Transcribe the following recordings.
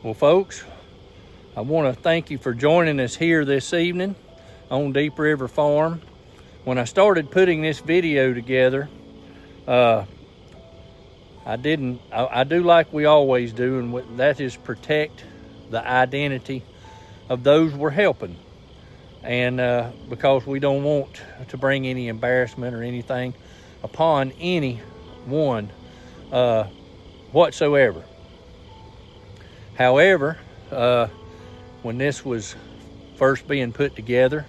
Well, folks, I want to thank you for joining us here this evening on Deep River Farm. When I started putting this video together, I do like we always do, and that is protect the identity of those we're helping. And because we don't want to bring any embarrassment or anything upon anyone whatsoever. However, when this was first being put together,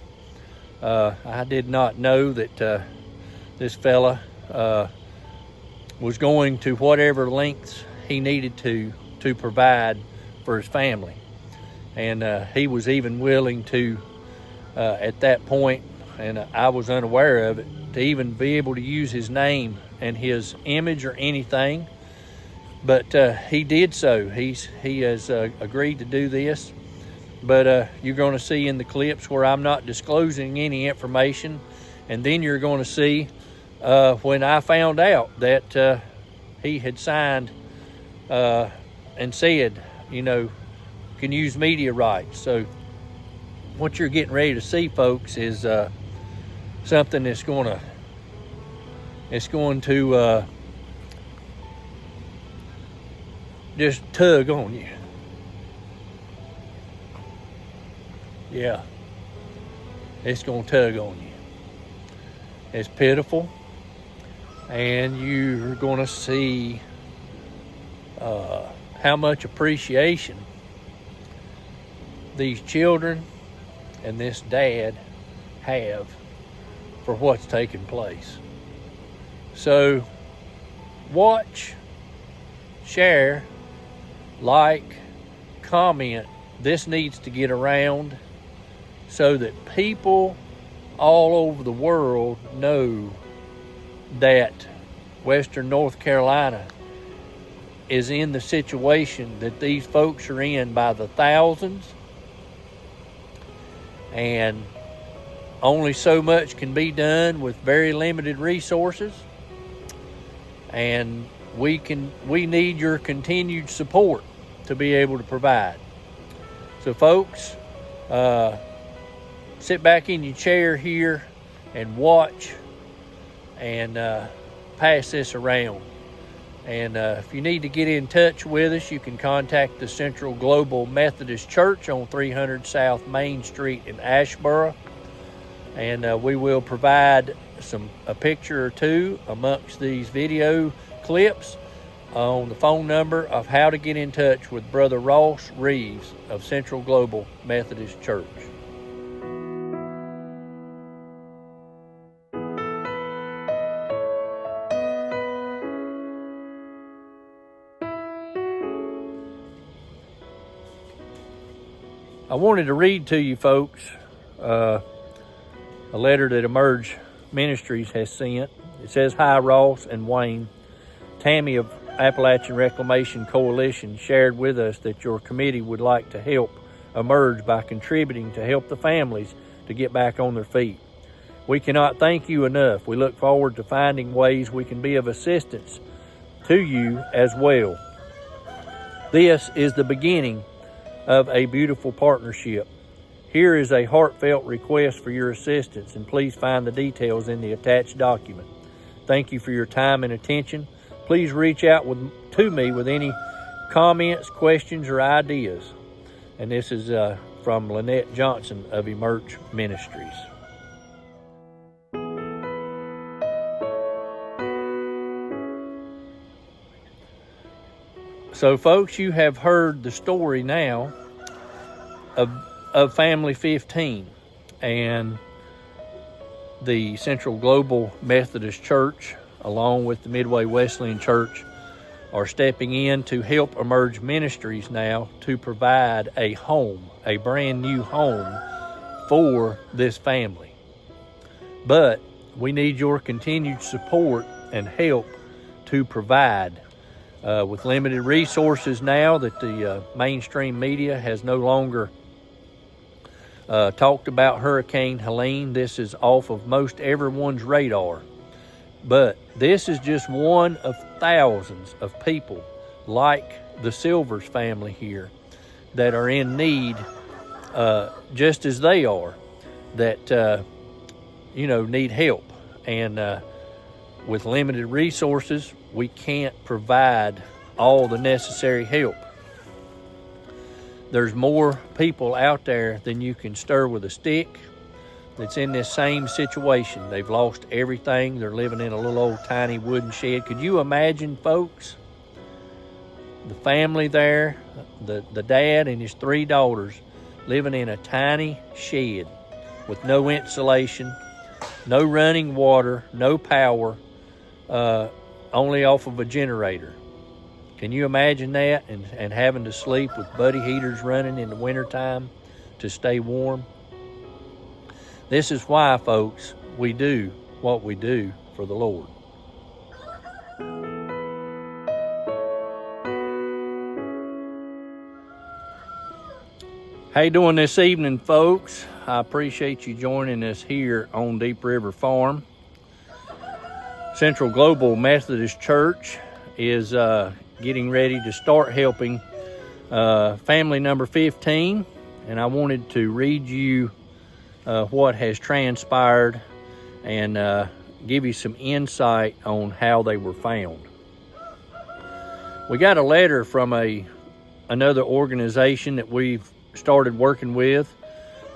I did not know that this fella was going to whatever lengths he needed to provide for his family. And he was even willing to, at that point, and I was unaware of it, to even be able to use his name and his image or anything. But he did so. He has agreed to do this. But you're going to see in the clips where I'm not disclosing any information. And then you're going to see when I found out that he had signed and said, can use media rights. So what you're getting ready to see, folks, is something that's going to just tug on you. Yeah, it's going to tug on you. It's pitiful, and you're going to see how much appreciation these children and this dad have for what's taking place. So watch, share, like, comment. This needs to get around so that people all over the world know that Western North Carolina is in the situation that these folks are in by the thousands, and only so much can be done with very limited resources, and we need your continued support to be able to provide. So folks, sit back in your chair here and watch and pass this around. And if you need to get in touch with us, you can contact the Central Global Methodist Church on 300 South Main Street in Asheboro. And we will provide a picture or two amongst these video clips on the phone number of how to get in touch with Brother Ross Reeves of Central Global Methodist Church. I wanted to read to you folks a letter that Emerge Ministries has sent. It says, "Hi, Ross and Wayne. Tammy of Appalachian Reclamation Coalition shared with us that your committee would like to help Emerge by contributing to help the families to get back on their feet. We cannot thank you enough. We look forward to finding ways we can be of assistance to you as well. This is the beginning of a beautiful partnership. Here is a heartfelt request for your assistance, and please find the details in the attached document. Thank you for your time and attention. Please reach out to me with any comments, questions, or ideas." And this is from Lynette Johnson of Emerge Ministries. So folks, you have heard the story now of Family 15, and the Central Global Methodist Church, along with the Midway Wesleyan Church, are stepping in to help Emerge Ministries now to provide a home, a brand new home for this family. But we need your continued support and help to provide. With limited resources now that the mainstream media has no longer talked about Hurricane Helene, this is off of most everyone's radar. But this is just one of thousands of people like the Silvers family here that are in need just as they are, that, need help. And with limited resources, we can't provide all the necessary help. There's more people out there than you can stir with a stick that's in this same situation. They've lost everything. They're living in a little old tiny wooden shed. Could you imagine, folks? The family there, the dad and his 3 daughters living in a tiny shed with no insulation, no running water, no power, only off of a generator. Can you imagine that? And having to sleep with buddy heaters running in the wintertime to stay warm? This is why, folks, we do what we do for the Lord. How you doing this evening, folks? I appreciate you joining us here on Deep River Farm. Central Global Methodist Church is getting ready to start helping family number 15, and I wanted to read you what has transpired and give you some insight on how they were found. We got a letter from another organization that we've started working with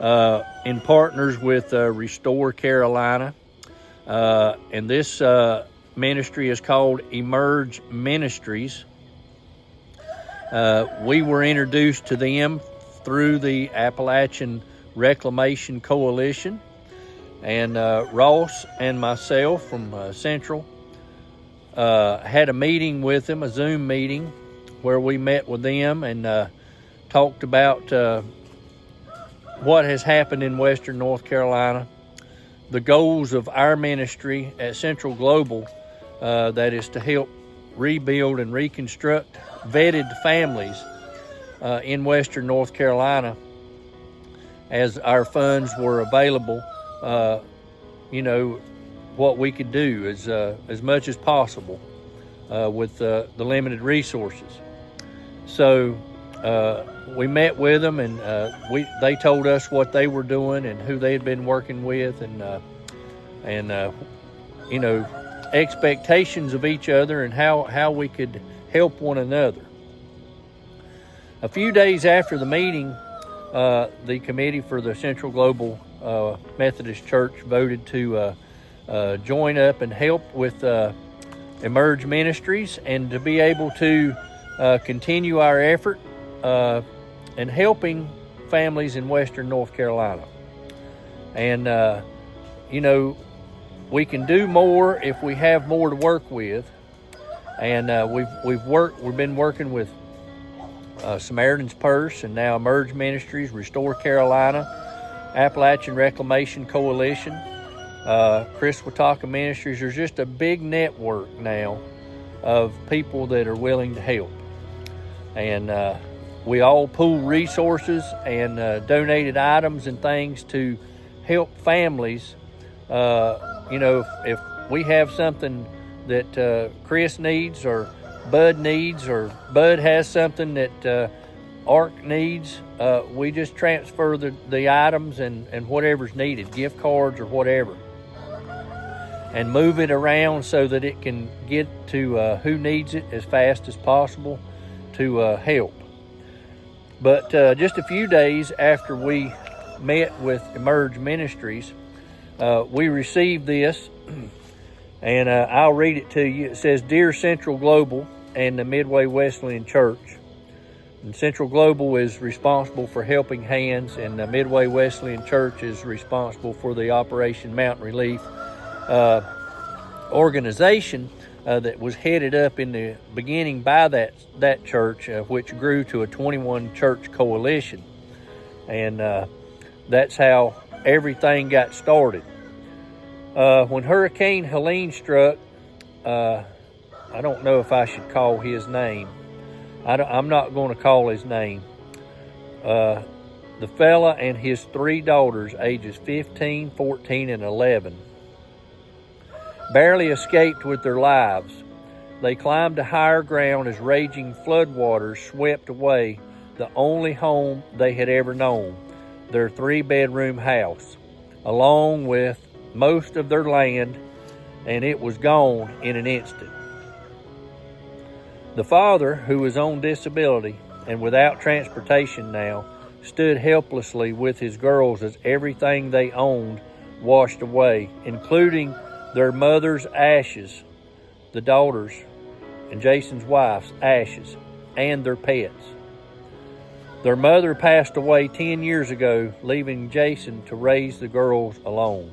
in partners with Restore Carolina, and this ministry is called Emerge Ministries. We were introduced to them through the Appalachian Reclamation Coalition, and Ross and myself from Central had a meeting with them, a Zoom meeting, where we met with them and talked about what has happened in Western North Carolina, the goals of our ministry at Central Global, that is to help rebuild and reconstruct vetted families in Western North Carolina as our funds were available, what we could do as much as possible with the limited resources. So we met with them, and they told us what they were doing and who they had been working with, and expectations of each other and how we could help one another. A few days after the meeting, the committee for the Central Global Methodist Church voted to join up and help with Emerge Ministries, and to be able to continue our effort in helping families in Western North Carolina. And we can do more if we have more to work with. And we've been working with Samaritan's Purse, and now Emerge Ministries, Restore Carolina, Appalachian Reclamation Coalition, Chris Wataka Ministries. There's just a big network now of people that are willing to help. And we all pool resources and donated items and things to help families. If we have something that Chris needs, or Bud needs, or Bud has something that ARC needs, we just transfer the items and whatever's needed, gift cards or whatever, and move it around so that it can get to who needs it as fast as possible to help. But just a few days after we met with Emerge Ministries, we received this, and I'll read it to you. It says, "Dear Central Global and the Midway Wesleyan Church," and Central Global is responsible for Helping Hands, and the Midway Wesleyan Church is responsible for the Operation Mountain Relief organization that was headed up in the beginning by that church, which grew to a 21 church coalition. And that's how everything got started. When Hurricane Helene struck, I don't know if I should call his name. I'm not going to call his name. The fella and his 3 daughters, ages 15, 14, and 11, barely escaped with their lives. They climbed to higher ground as raging floodwaters swept away the only home they had ever known, their 3-bedroom house, along with most of their land, and it was gone in an instant. The father, who was on disability and without transportation now, stood helplessly with his girls as everything they owned washed away, including their mother's ashes, the daughters and Jason's wife's ashes, and their pets. Their mother passed away 10 years ago, leaving Jason to raise the girls alone.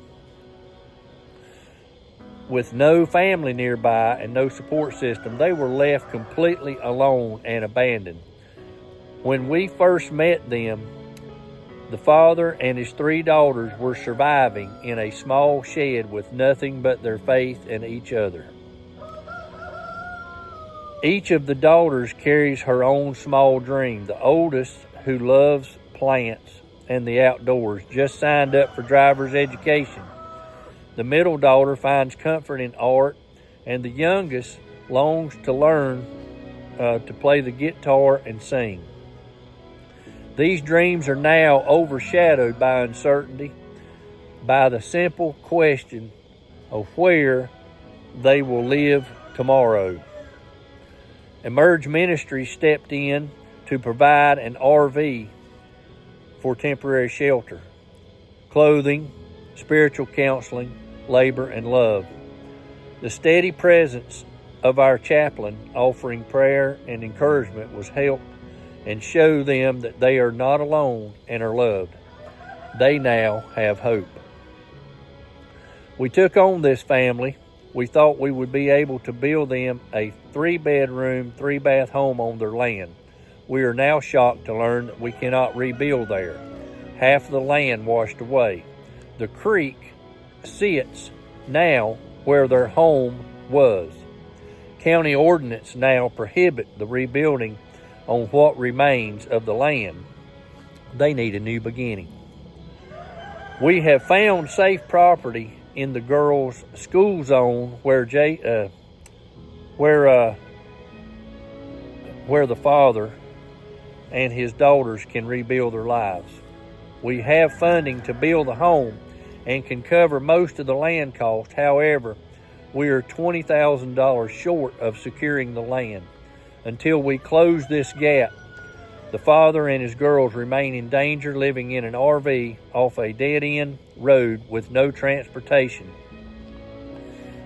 With no family nearby and no support system, they were left completely alone and abandoned. When we first met them, the father and his 3 daughters were surviving in a small shed with nothing but their faith in each other. Each of the daughters carries her own small dream. The oldest, who loves plants and the outdoors, just signed up for driver's education. The middle daughter finds comfort in art, and the youngest longs to learn to play the guitar and sing. These dreams are now overshadowed by uncertainty, by the simple question of where they will live tomorrow. Emerge Ministries stepped in to provide an RV for temporary shelter, clothing, spiritual counseling, labor, and love. The steady presence of our chaplain offering prayer and encouragement was help and show them that they are not alone and are loved. They now have hope. We took on this family. We thought we would be able to build them a 3-bedroom, 3-bath home on their land. We are now shocked to learn that we cannot rebuild there. Half of the land washed away. The creek sits now where their home was. County ordinance now prohibit the rebuilding on what remains of the land. They need a new beginning. We have found safe property in the girls' school zone where the father and his daughters can rebuild their lives. We have funding to build a home and can cover most of the land cost. However, we are $20,000 short of securing the land. Until we close this gap, the father and his girls remain in danger, living in an RV off a dead-end road with no transportation.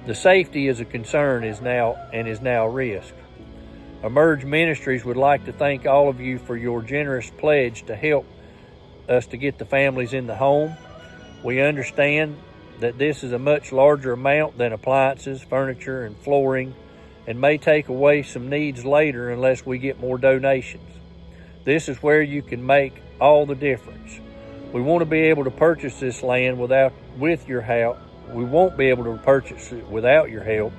The safety is a concern is now a risk. Emerge Ministries would like to thank all of you for your generous pledge to help us to get the families in the home. We understand that this is a much larger amount than appliances, furniture, and flooring, and may take away some needs later unless we get more donations. This is where you can make all the difference. We want to be able to purchase this land with your help. We won't be able to purchase it without your help.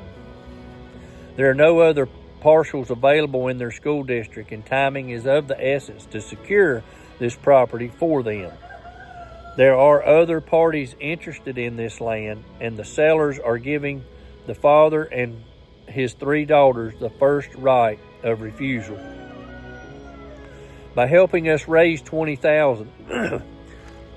There are no other parcels available in their school district, and timing is of the essence to secure this property for them. There are other parties interested in this land, and the sellers are giving the father and his 3 daughters the first right of refusal. By helping us raise $20,000,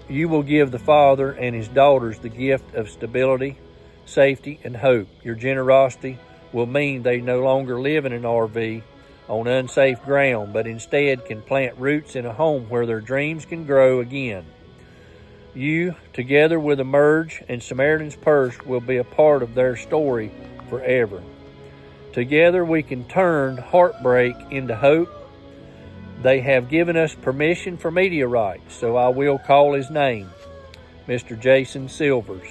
you will give the father and his daughters the gift of stability, safety, and hope. Your generosity will mean they no longer live in an RV on unsafe ground, but instead can plant roots in a home where their dreams can grow again. You, together with Emerge and Samaritan's Purse, will be a part of their story forever. Together we can turn heartbreak into hope. They have given us permission for media rights, so I will call his name, Mr. Jason Silvers.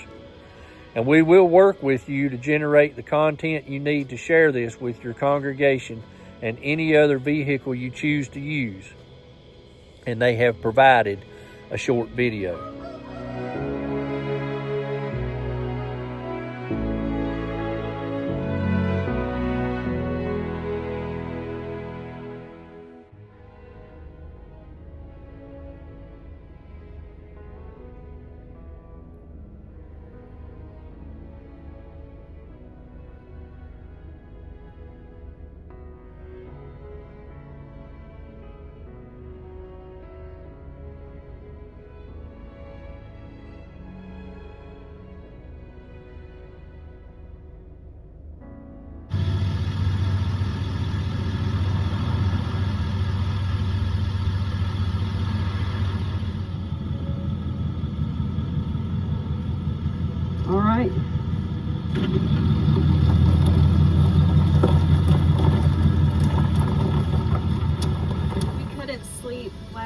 And we will work with you to generate the content you need to share this with your congregation and any other vehicle you choose to use. And they have provided a short video.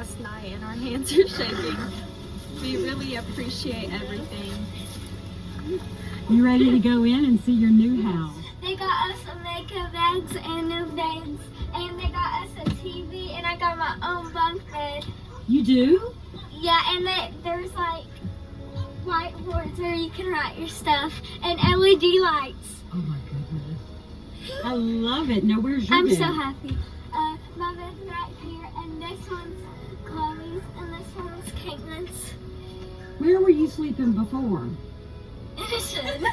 last night and our hands are shaking. We really appreciate everything. You ready to go in and see your new house? They got us some makeup bags and new bags, and they got us a TV, and I got my own bunk bed. You do? Yeah, and there's like whiteboards where you can write your stuff, and LED lights. Oh my goodness. I love it. Now where's your I'm bed? so happy. My bed's right here, and this one's Chloe's, and this one's Caitlin's. Where were you sleeping before? Innocent.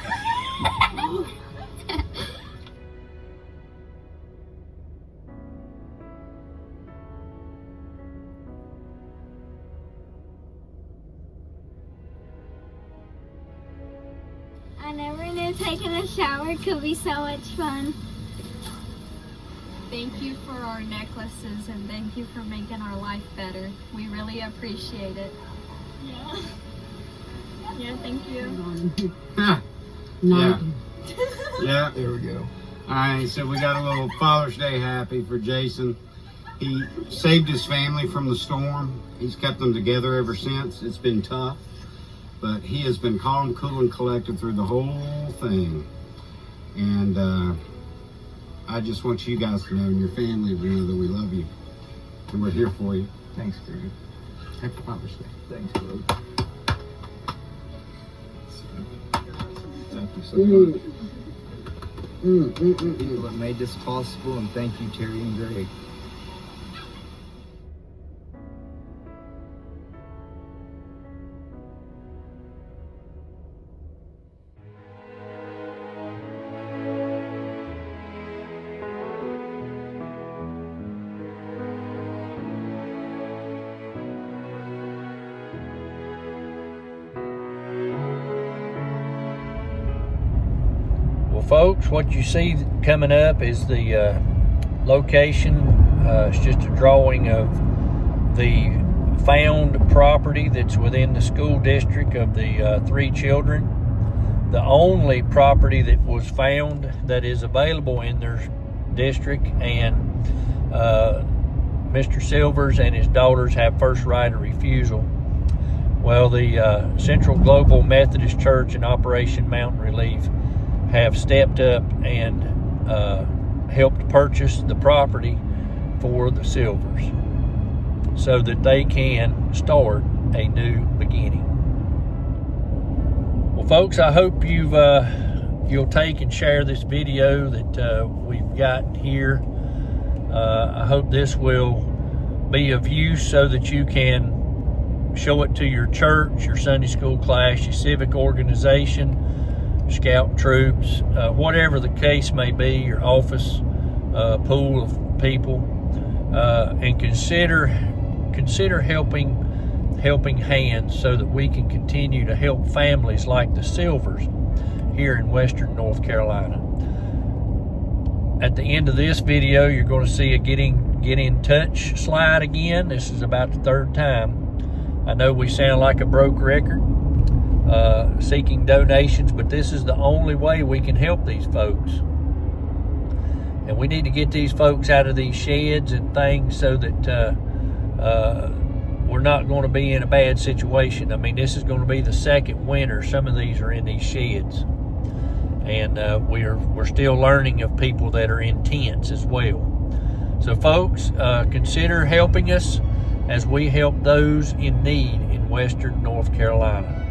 I never knew taking a shower could be so much fun. Thank you for our necklaces and thank you for making our life better. We really appreciate it. Yeah. Yeah, thank you. Huh. No. Yeah. There we go. All right, so we got a little Father's Day happy for Jason. He saved his family from the storm. He's kept them together ever since. It's been tough, but he has been calm, cool, and collected through the whole thing. And I just want you guys to know, and your family to know, that we love you. And we're here for you. Thanks, Greg. Happy Father's Day. Thanks, Greg. Thank you so much. People that made this possible, and thank you, Terry and Greg. Well, folks, what you see coming up is the location. It's just a drawing of the found property that's within the school district of the 3 children. The only property that was found that is available in their district, and Mr. Silvers and his daughters have first right of refusal. Well, the Central Global Methodist Church and Operation Mountain Relief have stepped up and helped purchase the property for the Silvers so that they can start a new beginning. Well, folks, I hope you'll take and share this video that we've got here. I hope this will be of use so that you can show it to your church, your Sunday school class, your civic organization, scout troops, whatever the case may be, your office pool of people, and consider helping hands so that we can continue to help families like the Silvers here in Western North Carolina. At the end of this video, you're going to see a get in touch slide again. This is about the 3rd time. I know we sound like a broke record, seeking donations, but this is the only way we can help these folks. And we need to get these folks out of these sheds and things so that we're not going to be in a bad situation. I mean, this is going to be the 2nd winter some of these are in these sheds, and we're still learning of people that are in tents as well. So folks, consider helping us as we help those in need in Western North Carolina.